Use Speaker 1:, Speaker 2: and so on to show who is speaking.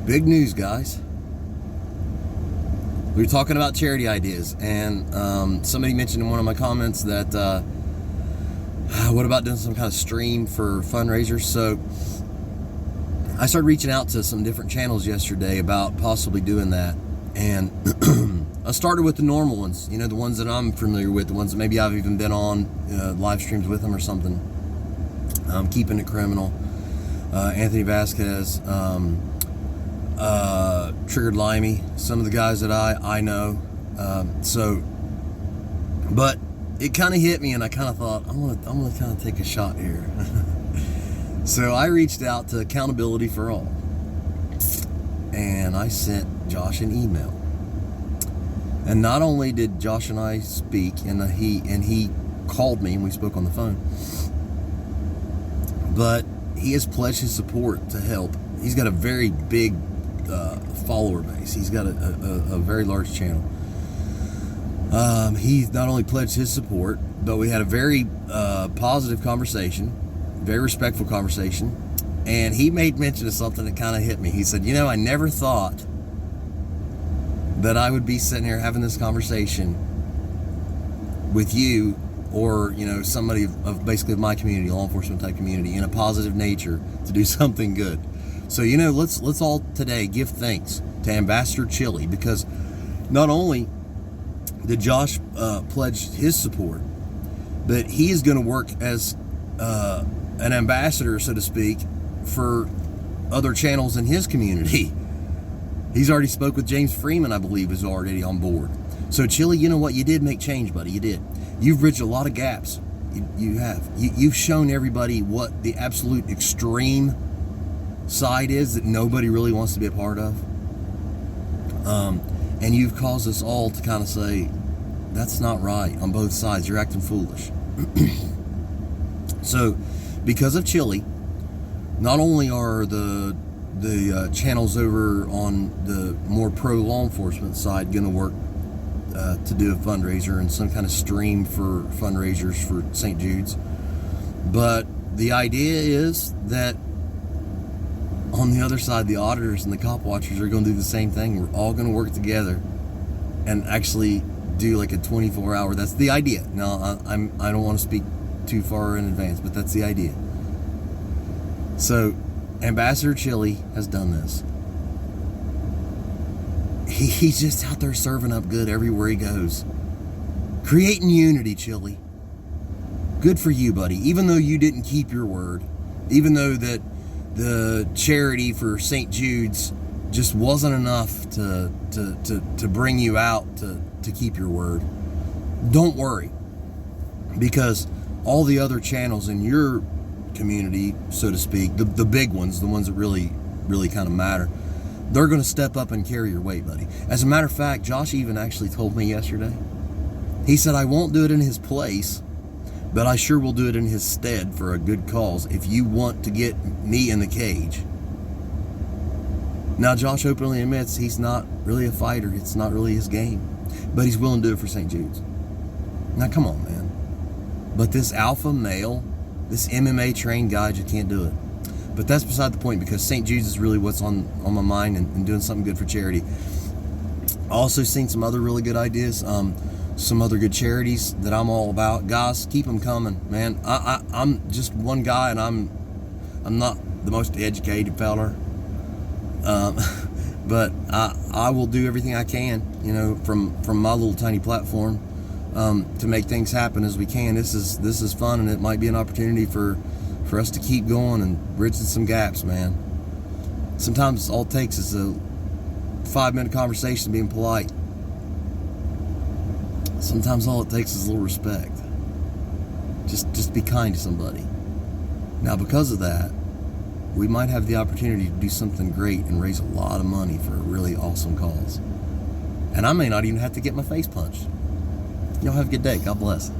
Speaker 1: Big news, guys. We were talking about charity ideas, and somebody mentioned in one of my comments that what about doing some kind of stream for fundraisers? So I started reaching out to some different channels yesterday about possibly doing that, and I started with the normal ones, you know, the ones that I'm familiar with, the ones that maybe I've even been on live streams with them or something. Keeping It Criminal, Anthony Vasquez, Triggered Limey, some of the guys that I know. But it kind of hit me, and I kind of thought, I'm gonna kind of take a shot here. So I reached out to Accountability for All, and I sent Josh an email. And not only did Josh and I speak, and he called me and we spoke on the phone, but he has pledged his support to help. He's got a very big follower base. He's got a very large channel. He not only pledged his support, but we had a very positive conversation, very respectful conversation, and he made mention of something that kind of hit me. He said, you know, I never thought that I would be sitting here having this conversation with you, or, you know, somebody of basically my community, law enforcement type community, in a positive nature to do something good. So, you know, let's all today give thanks to Ambassador Chille, because not only did Josh pledge his support, but he is going to work as an ambassador, so to speak, for other channels in his community. He's already spoke with James Freeman, I believe, is already on board. So Chille, you know what? You did make change, buddy. You did. You've bridged a lot of gaps. You have. You've shown everybody what the absolute extreme side is that nobody really wants to be a part of. And you've caused us all to kind of say, that's not right on both sides. You're acting foolish. So, because of Chille, not only are the channels over on the more pro law enforcement side going to work to do a fundraiser and some kind of stream for fundraisers for St. Jude's, but the idea is that on the other side, the auditors and the cop watchers are going to do the same thing. We're all going to work together and actually do like a 24-hour. That's the idea. Now, I don't want to speak too far in advance, but that's the idea. So, Ambassador Chille has done this. He's just out there serving up good everywhere he goes. Creating unity, Chille. Good for you, buddy. Even though you didn't keep your word, even though that the charity for St. Jude's just wasn't enough to bring you out to keep your word, don't worry, because all the other channels in your community, so to speak, the big ones, the ones that really kind of matter, they're going to step up and carry your weight, buddy. As a matter of fact, Josh even actually told me yesterday, he said, I won't do it in his place, but I sure will do it in his stead for a good cause if you want to get me in the cage. Now, Josh openly admits he's not really a fighter. It's not really his game, but he's willing to do it for St. Jude's. Now, come on, man. But this alpha male, this MMA trained guy, just can't do it. But that's beside the point, because St. Jude's is really what's on my mind, and doing something good for charity. I also seen some other really good ideas, some other good charities that I'm all about. Guys, keep them coming, man. I'm just one guy, and I'm not the most educated feller, but I will do everything I can, you know, from my little tiny platform, to make things happen as we can. This is fun, and it might be an opportunity for us to keep going and bridging some gaps, man. Sometimes all it takes is a 5-minute conversation, being polite. Sometimes all it takes is a little respect. Just be kind to somebody. Now, because of that, we might have the opportunity to do something great and raise a lot of money for a really awesome cause. And I may not even have to get my face punched. Y'all have a good day. God bless.